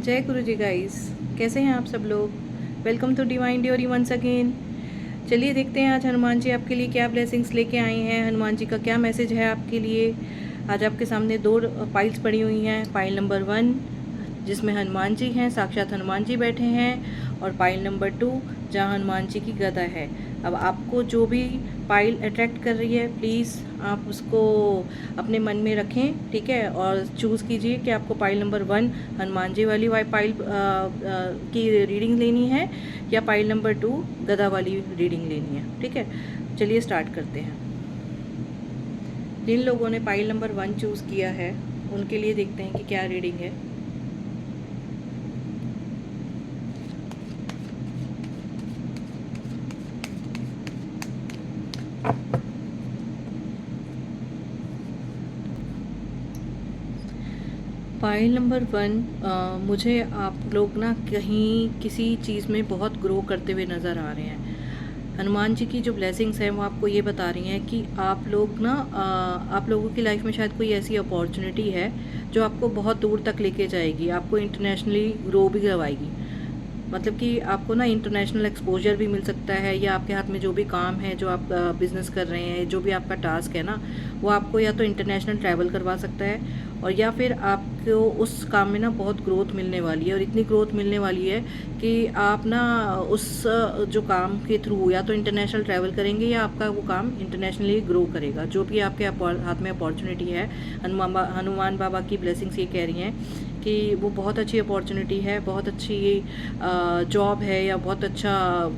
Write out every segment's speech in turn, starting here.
जय गुरु जी गाइस, कैसे हैं आप सब लोग। Welcome to divine theory once again. चलिए देखते हैं आज हनुमान जी आपके लिए क्या ब्लेसिंग्स लेके आए हैं, हनुमान जी का क्या मैसेज है आपके लिए। आज आपके सामने दो पाइल्स पड़ी हुई हैं। पाइल नंबर 1 जिसमें हनुमान जी हैं, साक्षात हनुमान जी बैठे हैं, और पाइल नंबर 2 जहाँ हनुमान जी की गदा है। अब आपको जो भी पाइल अट्रैक्ट कर रही है प्लीज़ आप उसको अपने मन में रखें, ठीक है, और चूज़ कीजिए कि आपको पाइल नंबर 1 हनुमान जी वाली पाइल की रीडिंग लेनी है या पाइल नंबर 2 गदा वाली रीडिंग लेनी है। ठीक है, चलिए स्टार्ट करते हैं। जिन लोगों ने पाइल नंबर 1 चूज़ किया है उनके लिए देखते हैं कि क्या रीडिंग है। पाइल नंबर 1, मुझे आप लोग ना कहीं किसी चीज़ में बहुत ग्रो करते हुए नज़र आ रहे हैं। हनुमान जी की जो ब्लेसिंग्स हैं वो आपको ये बता रही हैं कि आप लोग ना आप लोगों की लाइफ में शायद कोई ऐसी अपॉर्चुनिटी है जो आपको बहुत दूर तक लेके जाएगी, आपको इंटरनेशनली ग्रो भी करवाएगी। मतलब कि आपको ना इंटरनेशनल एक्सपोजर भी मिल सकता है, या आपके हाथ में जो भी काम है, जो आप बिज़नेस कर रहे हैं, जो भी आपका टास्क है ना, वो आपको या तो इंटरनेशनल ट्रैवल करवा सकता है, और या फिर आपको उस काम में ना बहुत ग्रोथ मिलने वाली है। और इतनी ग्रोथ मिलने वाली है कि आप ना उस जो काम के थ्रू या तो इंटरनेशनल ट्रैवल करेंगे या आपका वो काम इंटरनेशनली ग्रो करेगा। जो भी आपके हाथ में अपॉर्चुनिटी है, हनुमान बाबा की ब्लेसिंग्स ये कह रही हैं कि वो बहुत अच्छी अपॉर्चुनिटी है, बहुत अच्छी जॉब है या बहुत अच्छा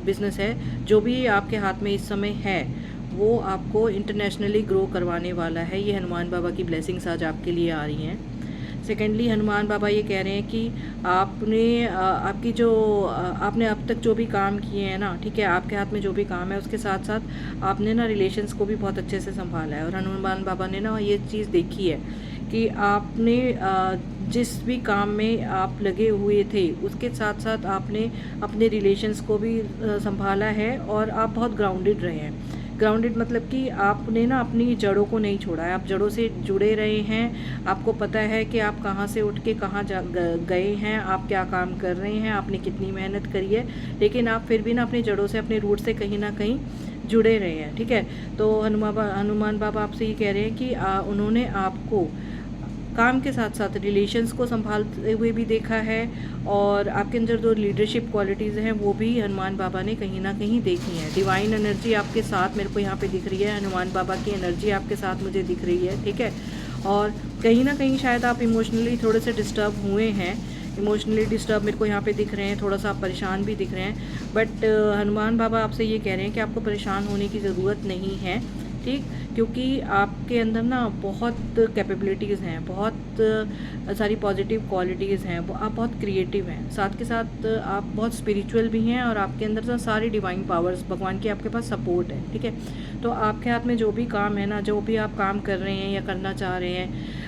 बिजनेस है। जो भी आपके हाथ में इस समय है वो आपको इंटरनेशनली ग्रो करवाने वाला है। ये हनुमान बाबा की ब्लेसिंग्स आज आपके लिए आ रही हैं। सेकेंडली हनुमान बाबा ये कह रहे हैं कि आपने आपकी जो आपने अब तक जो भी काम किए हैं ना, ठीक है, आपके हाथ में जो भी काम है उसके साथ साथ आपने ना रिलेशंस को भी बहुत अच्छे से संभाला है। और हनुमान बाबा ने ना ये चीज़ देखी है कि आपने जिस भी काम में आप लगे हुए थे उसके साथ साथ आपने अपने रिलेशंस को भी संभाला है, और आप बहुत ग्राउंडेड रहे हैं। ग्राउंडेड मतलब कि आपने ना अपनी जड़ों को नहीं छोड़ा है, आप जड़ों से जुड़े रहे हैं। आपको पता है कि आप कहाँ से उठ के कहाँ गए हैं, आप क्या काम कर रहे हैं, आपने कितनी मेहनत करी है, लेकिन आप फिर भी ना अपनी जड़ों से, अपने रूट से कहीं ना कहीं जुड़े रहे हैं। ठीक है, तो हनुमान बाबा आपसे ये कह रहे हैं कि उन्होंने आपको काम के साथ साथ रिलेशंस को संभालते हुए भी देखा है, और आपके अंदर जो लीडरशिप क्वालिटीज़ हैं वो भी हनुमान बाबा ने कहीं ना कहीं देखी हैं। डिवाइन एनर्जी आपके साथ मेरे को यहाँ पे दिख रही है, हनुमान बाबा की एनर्जी आपके साथ मुझे दिख रही है। ठीक है, और कहीं ना कहीं शायद आप इमोशनली थोड़े से डिस्टर्ब हुए हैं, इमोशनली डिस्टर्ब मेरे को यहाँ पे दिख रहे हैं, थोड़ा सा आप परेशान भी दिख रहे हैं। बट हनुमान बाबा आपसे ये कह रहे हैं कि आपको परेशान होने की ज़रूरत नहीं है, ठीक, क्योंकि आपके अंदर ना बहुत कैपेबिलिटीज़ हैं, बहुत सारी पॉजिटिव क्वालिटीज़ हैं, आप बहुत क्रिएटिव हैं, साथ के साथ आप बहुत स्पिरिचुअल भी हैं, और आपके अंदर ना सारी डिवाइन पावर्स, भगवान की आपके पास सपोर्ट है। ठीक है, तो आपके हाथ में जो भी काम है ना, जो भी आप काम कर रहे हैं या करना चाह रहे हैं,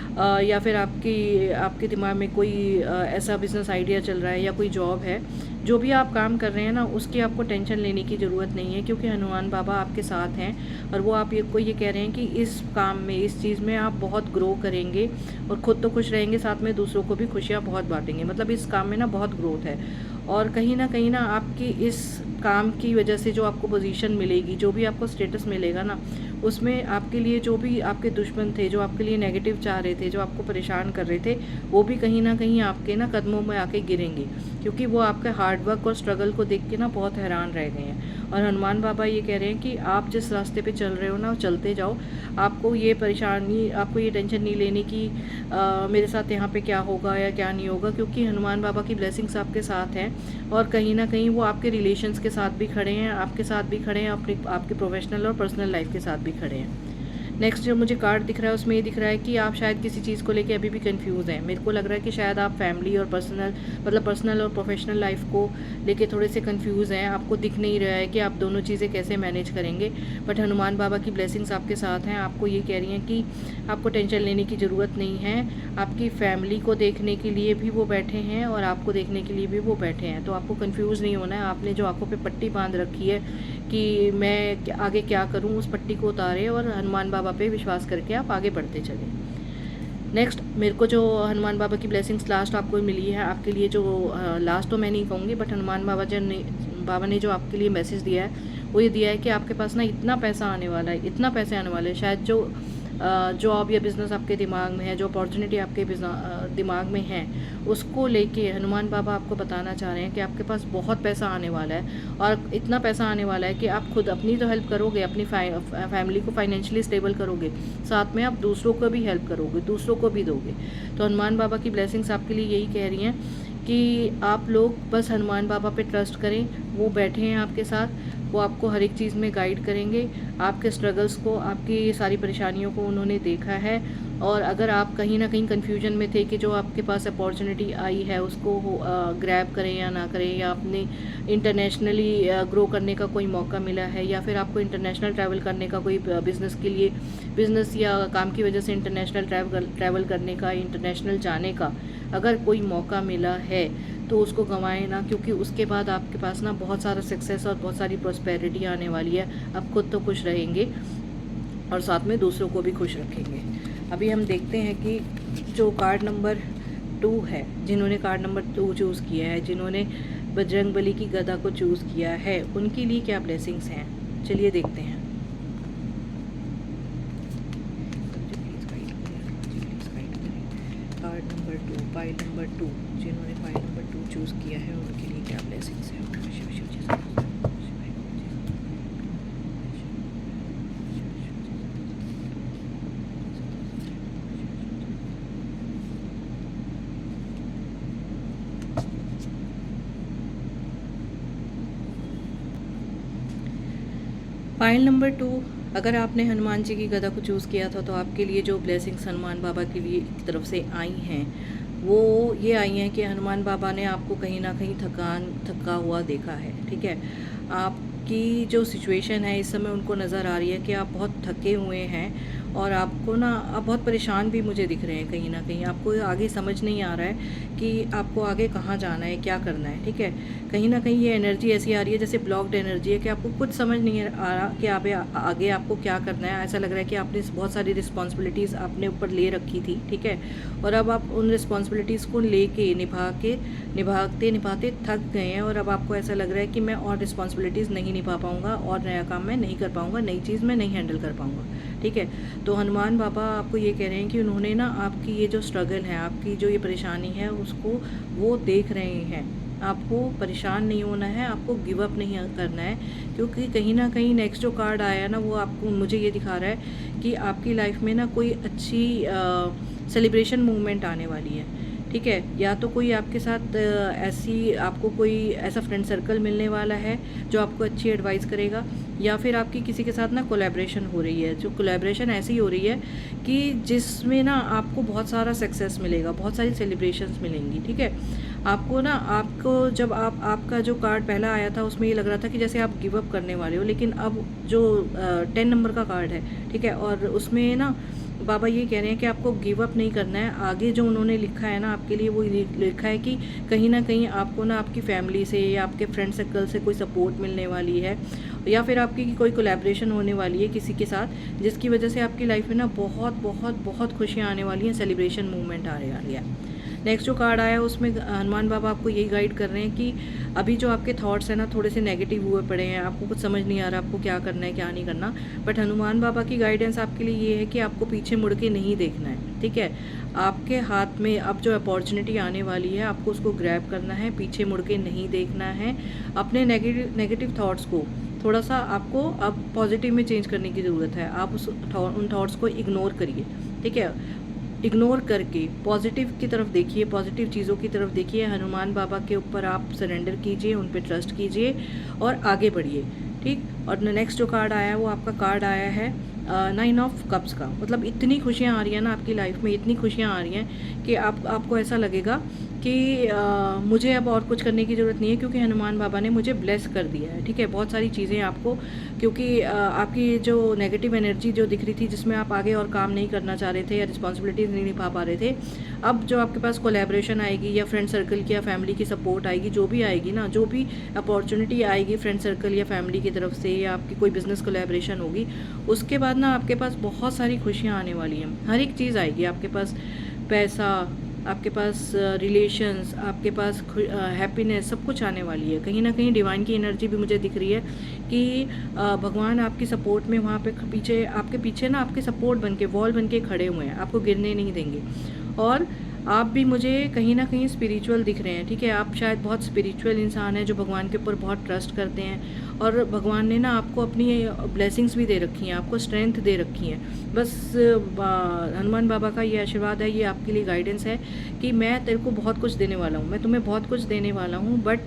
या फिर आपके दिमाग में कोई ऐसा बिज़नेस आइडिया चल रहा है या कोई जॉब है, जो भी आप काम कर रहे हैं ना, उसकी आपको टेंशन लेने की ज़रूरत नहीं है, क्योंकि हनुमान बाबा आपके साथ हैं। और वो आप ये कह रहे हैं कि इस काम में, इस चीज़ में आप बहुत ग्रो करेंगे, और ख़ुद तो खुश रहेंगे, साथ में दूसरों को भी खुशियाँ बहुत बांटेंगे। मतलब इस काम में ना बहुत ग्रोथ है, और कहीं ना आपकी इस काम की वजह से जो आपको पोजीशन मिलेगी, जो भी आपको स्टेटस मिलेगा ना, उसमें आपके लिए जो भी आपके दुश्मन थे, जो आपके लिए नेगेटिव चाह रहे थे, जो आपको परेशान कर रहे थे, वो भी कहीं ना कहीं आपके ना कदमों में आके गिरेंगे, क्योंकि वो आपके हार्डवर्क और स्ट्रगल को देख के ना बहुत हैरान रह गए हैं। और हनुमान बाबा ये कह रहे हैं कि आप जिस रास्ते पे चल रहे हो ना, चलते जाओ, आपको ये परेशानी, आपको ये टेंशन नहीं लेने की मेरे साथ यहाँ पे क्या होगा या क्या नहीं होगा, क्योंकि हनुमान बाबा की ब्लेसिंग्स आपके साथ हैं, और कहीं ना कहीं वो आपके रिलेशंस के साथ भी खड़े हैं, आपके साथ भी खड़े हैं, आपके प्रोफेशनल और पर्सनल लाइफ के साथ भी खड़े हैं। नेक्स्ट जो मुझे कार्ड दिख रहा है उसमें ये दिख रहा है कि आप शायद किसी चीज़ को लेके अभी भी कंफ्यूज हैं। मेरे को लग रहा है कि शायद आप फैमिली और पर्सनल और प्रोफेशनल लाइफ को लेके थोड़े से कंफ्यूज हैं। आपको दिख नहीं रहा है कि आप दोनों चीज़ें कैसे मैनेज करेंगे, बट हनुमान बाबा की ब्लेसिंग्स आपके साथ हैं। आपको ये कह रही हैं कि आपको टेंशन लेने की ज़रूरत नहीं है। आपकी फैमिली को देखने के लिए भी वो बैठे हैं, और आपको देखने के लिए भी वो बैठे हैं, तो आपको कंफ्यूज नहीं होना है। आपने जो आंखों पे पट्टी बांध रखी है कि मैं आगे क्या करूं, उस पट्टी को उतारें और हनुमान बाबा पे विश्वास करके आप आगे बढ़ते चलें। नेक्स्ट मेरे को जो हनुमान बाबा की ब्लेसिंग्स लास्ट आपको मिली है, आपके लिए जो लास्ट तो मैं नहीं कहूँगी, बट हनुमान बाबा ने जो आपके लिए मैसेज दिया है वो ये दिया है कि आपके पास ना इतना पैसा आने वाला है, इतना पैसे आने वाले हैं। शायद जो जॉब या बिज़नेस आपके दिमाग में है, जो अपॉर्चुनिटी आपके दिमाग में है, उसको लेके हनुमान बाबा आपको बताना चाह रहे हैं कि आपके पास बहुत पैसा आने वाला है। और इतना पैसा आने वाला है कि आप खुद अपनी तो हेल्प करोगे, अपनी फैमिली को फाइनेंशियली स्टेबल करोगे, साथ में आप दूसरों को भी हेल्प करोगे, दूसरों को भी दोगे। तो हनुमान बाबा की ब्लेसिंग्स आपके लिए यही कह रही हैं कि आप लोग बस हनुमान बाबा पे ट्रस्ट करें। वो बैठे हैं आपके साथ, वो आपको हर एक चीज़ में गाइड करेंगे। आपके स्ट्रगल्स को, आपकी सारी परेशानियों को उन्होंने देखा है। और अगर आप कहीं ना कहीं कन्फ्यूजन में थे कि जो आपके पास अपॉर्चुनिटी आई है उसको ग्रैब करें या ना करें, या अपने इंटरनेशनली ग्रो करने का कोई मौका मिला है, या फिर आपको इंटरनेशनल ट्रैवल करने का कोई बिज़नेस के लिए, बिज़नेस या काम की वजह से इंटरनेशनल ट्रैवल करने का, इंटरनेशनल जाने का अगर कोई मौका मिला है, तो उसको गंवाएं ना, क्योंकि उसके बाद आपके पास ना बहुत सारा सक्सेस और बहुत सारी प्रॉस्पेरिटी आने वाली है। आप खुद तो खुश रहेंगे और साथ में दूसरों को भी खुश रखेंगे। अभी हम देखते हैं कि जो कार्ड नंबर 2 है, जिन्होंने कार्ड नंबर 2 चूज़ किया है, जिन्होंने बजरंगबली की गदा को चूज़ किया है, उनके लिए क्या ब्लेसिंग्स हैं, चलिए देखते हैं। कार्ड नंबर 2, फाइल नंबर 2, जिन्होंने फाइल नंबर 2 चूज़ किया है, उनके लिए क्या ब्लेसिंग्स हैं। फाइल नंबर 2, अगर आपने हनुमान जी की गदा को चूज़ किया था तो आपके लिए जो ब्लेसिंग्स हनुमान बाबा के लिए की तरफ से आई हैं वो ये आई हैं कि हनुमान बाबा ने आपको कहीं ना कहीं थका हुआ देखा है। ठीक है, आपकी जो सिचुएशन है इस समय उनको नज़र आ रही है कि आप बहुत थके हुए हैं और आपको ना आप बहुत परेशान भी मुझे दिख रहे हैं। कहीं ना कहीं आपको आगे समझ नहीं आ रहा है कि आपको आगे कहाँ जाना है, क्या करना है। ठीक है, कहीं ना कहीं ये एनर्जी ऐसी आ रही है जैसे ब्लॉक्ड एनर्जी है कि आपको कुछ समझ नहीं आ रहा कि आगे आपको क्या करना है। ऐसा लग रहा है कि आपने बहुत सारी रिस्पॉन्सिबिलिटीज़ अपने ऊपर ले रखी थी। ठीक है, और अब आप उन रिस्पॉन्सिबिलिटीज़ को लेके निभाते थक गए हैं और अब आपको ऐसा लग रहा है कि मैं और रिस्पॉन्सिबिलिटीज़ नहीं निभा पाऊँगा और नया काम मैं नहीं कर पाऊँगा, नई चीज़ मैं नहीं हैंडल कर पाऊँगा। ठीक है, तो हनुमान बाबा आपको ये कह रहे हैं कि उन्होंने ना आपकी ये जो स्ट्रगल है, आपकी जो ये परेशानी है, उसको वो देख रहे हैं। आपको परेशान नहीं होना है, आपको गिव अप नहीं करना है, क्योंकि कहीं ना कहीं नेक्स्ट जो कार्ड आया ना वो आपको मुझे ये दिखा रहा है कि आपकी लाइफ में ना कोई अच्छी सेलिब्रेशन मूवमेंट आने वाली है। ठीक है, या तो कोई आपके साथ आपको कोई ऐसा फ्रेंड सर्कल मिलने वाला है जो आपको अच्छी एडवाइस करेगा, या फिर आपकी किसी के साथ ना कोलैबोरेशन हो रही है। जो कोलैबोरेशन ऐसी हो रही है कि जिसमें ना आपको बहुत सारा सक्सेस मिलेगा, बहुत सारी सेलिब्रेशंस मिलेंगी। ठीक है, आपको ना जब आपका जो कार्ड पहला आया था उसमें ये लग रहा था कि जैसे आप गिव अप करने वाले हो, लेकिन अब जो 10 नंबर का कार्ड है, ठीक है, और उसमें ना बाबा ये कह रहे हैं कि आपको गिव अप नहीं करना है। आगे जो उन्होंने लिखा है ना आपके लिए, वो लिखा है कि कहीं ना कहीं आपको ना आपकी फैमिली से या आपके फ्रेंड सर्कल से कोई सपोर्ट मिलने वाली है, या फिर आपकी कोई कोलैबोरेशन होने वाली है किसी के साथ, जिसकी वजह से आपकी लाइफ में ना बहुत बहुत बहुत खुशियाँ आने वाली हैं, सेलिब्रेशन मूवमेंट आने वाली है। नेक्स्ट जो कार्ड आया उसमें हनुमान बाबा आपको यही गाइड कर रहे हैं कि अभी जो आपके थॉट्स हैं ना थोड़े से नेगेटिव हुए पड़े हैं, आपको कुछ समझ नहीं आ रहा आपको क्या करना है क्या नहीं करना, बट हनुमान बाबा की गाइडेंस आपके लिए ये है कि आपको पीछे मुड़ के नहीं देखना है। ठीक है, आपके हाथ में अब जो अपॉर्चुनिटी आने वाली है आपको उसको ग्रैब करना है, पीछे मुड़ के नहीं देखना है। अपने नेगेटिव थॉट्स को थोड़ा सा आपको अब पॉजिटिव में चेंज करने की ज़रूरत है। आप उन थॉट्स को इग्नोर करिए। ठीक है, इग्नोर करके पॉजिटिव की तरफ देखिए, पॉजिटिव चीज़ों की तरफ देखिए। हनुमान बाबा के ऊपर आप सरेंडर कीजिए, उन पे ट्रस्ट कीजिए और आगे बढ़िए। ठीक, और नेक्स्ट जो कार्ड आया है वो आपका कार्ड आया है 9 ऑफ कप्स का। मतलब इतनी खुशियाँ आ रही हैं ना आपकी लाइफ में, इतनी खुशियाँ आ रही हैं कि आपको ऐसा लगेगा कि मुझे अब और कुछ करने की ज़रूरत नहीं है, क्योंकि हनुमान बाबा ने मुझे ब्लेस कर दिया है। ठीक है, बहुत सारी चीज़ें आपको, क्योंकि आपकी जो नेगेटिव एनर्जी जो दिख रही थी जिसमें आप आगे और काम नहीं करना चाह रहे थे या रिस्पॉन्सिबिलिटीज़ नहीं निभा पा रहे थे, अब जो आपके पास कोलैबोरेशन आएगी या फ्रेंड सर्कल की या फैमिली की सपोर्ट आएगी, जो भी आएगी ना, जो भी अपॉर्चुनिटी आएगी फ्रेंड सर्कल या फैमिली की तरफ से, या आपकी कोई बिज़नेस कोलैबोरेशन होगी, उसके बाद ना आपके पास बहुत सारी खुशियाँ आने वाली हैं। हर एक चीज़ आएगी आपके पास। पैसा, आपके पास रिलेशंस, आपके पास हैप्पीनेस, सब कुछ आने वाली है। कहीं ना कहीं डिवाइन की एनर्जी भी मुझे दिख रही है कि भगवान आपकी सपोर्ट में वहाँ पे पीछे, आपके पीछे ना आपके सपोर्ट बन के, वॉल बन के खड़े हुए हैं, आपको गिरने नहीं देंगे। और आप भी मुझे कहीं ना कहीं स्पिरिचुअल दिख रहे हैं, ठीक है। आप शायद बहुत स्पिरिचुअल इंसान हैं जो भगवान के ऊपर बहुत ट्रस्ट करते हैं, और भगवान ने ना आपको अपनी ब्लेसिंग्स भी दे रखी हैं, आपको स्ट्रेंथ दे रखी हैं। बस हनुमान बाबा का ये आशीर्वाद है, ये आपके लिए गाइडेंस है कि मैं तेरे को बहुत कुछ देने वाला हूँ, मैं तुम्हें बहुत कुछ देने वाला हूँ, बट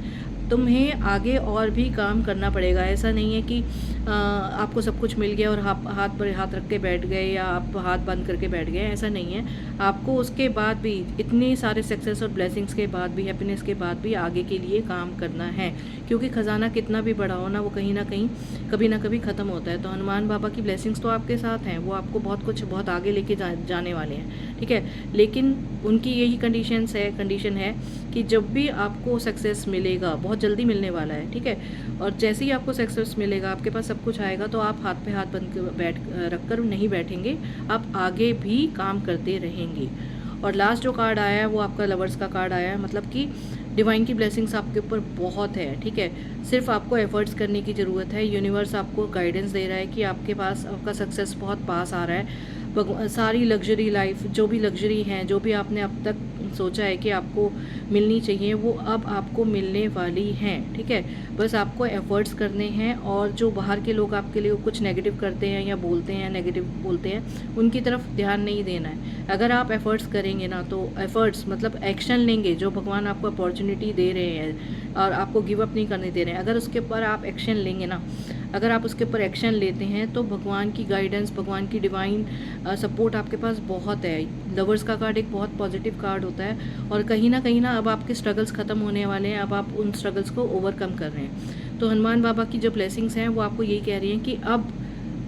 तुम्हें आगे और भी काम करना पड़ेगा। ऐसा नहीं है कि आपको सब कुछ मिल गया और हाथ पर हाथ रख के बैठ गए, या आप हाथ बंद करके बैठ गए, ऐसा नहीं है। आपको उसके बाद भी, इतने सारे सक्सेस और ब्लेसिंग्स के बाद भी, हैप्पीनेस के बाद भी आगे के लिए काम करना है, क्योंकि ख़जाना कितना भी बड़ा हो ना, वो कहीं ना कहीं कभी ना कभी ख़त्म होता है। तो हनुमान बाबा की ब्लेसिंग्स तो आपके साथ हैं, वो आपको बहुत कुछ बहुत आगे लेके जाने वाले हैं, ठीक है। लेकिन उनकी यही कंडीशन है कि जब भी आपको सक्सेस मिलेगा, बहुत जल्दी मिलने वाला है, ठीक है, और जैसे ही आपको सक्सेस मिलेगा, आपके पास सब कुछ आएगा, तो आप हाथ पे हाथ रख कर नहीं बैठेंगे, आप आगे भी काम करते रहेंगे। और लास्ट जो कार्ड आया है वो आपका लवर्स का कार्ड आया है, मतलब कि डिवाइन की ब्लेसिंग्स आपके ऊपर बहुत है, ठीक है। सिर्फ आपको एफर्ट्स करने की ज़रूरत है। यूनिवर्स आपको गाइडेंस दे रहा है कि आपके पास आपका सक्सेस बहुत पास आ रहा है। सारी लग्जरी लाइफ, जो भी लग्जरी हैं, जो भी आपने अब तक सोचा है कि आपको मिलनी चाहिए, वो अब आपको मिलने वाली हैं, ठीक है। बस आपको एफर्ट्स करने हैं, और जो बाहर के लोग आपके लिए कुछ नेगेटिव करते हैं या बोलते हैं, नेगेटिव बोलते हैं, उनकी तरफ ध्यान नहीं देना है। अगर आप एफर्ट्स करेंगे ना, तो एफर्ट्स मतलब एक्शन लेंगे, जो भगवान आपको अपॉर्चुनिटी दे रहे हैं और आपको गिव अप नहीं करने दे रहे हैं, अगर उसके ऊपर आप एक्शन लेंगे ना, अगर आप उसके ऊपर एक्शन लेते हैं, तो भगवान की गाइडेंस, भगवान की डिवाइन सपोर्ट आपके पास बहुत है। लवर्स का कार्ड एक बहुत पॉजिटिव कार्ड होता है, और कहीं ना अब आपके स्ट्रगल्स ख़त्म होने वाले हैं, अब आप उन स्ट्रगल्स को ओवरकम कर रहे हैं। तो हनुमान बाबा की जो ब्लेसिंग्स हैं वो आपको यही कह रही हैं कि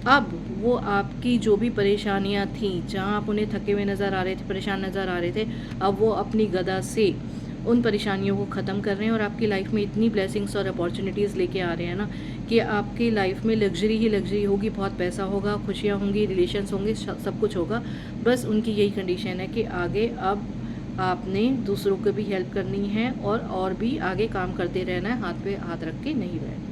अब वो आपकी जो भी परेशानियां थी, जहां आप उन्हें थके हुए नज़र आ रहे थे, परेशान नज़र आ रहे थे, अब वो अपनी गदा से उन परेशानियों को ख़त्म कर रहे हैं, और आपकी लाइफ में इतनी ब्लेसिंग्स और अपॉर्चुनिटीज़ लेके आ रहे हैं ना, कि आपकी लाइफ में लग्जरी ही लग्जरी होगी, बहुत पैसा होगा, खुशियाँ होंगी, रिलेशंस होंगे, सब कुछ होगा। बस उनकी यही कंडीशन है कि आगे अब आपने दूसरों को भी हेल्प करनी है, और भी आगे काम करते रहना है, हाथ पे हाथ रख के नहीं बैठना।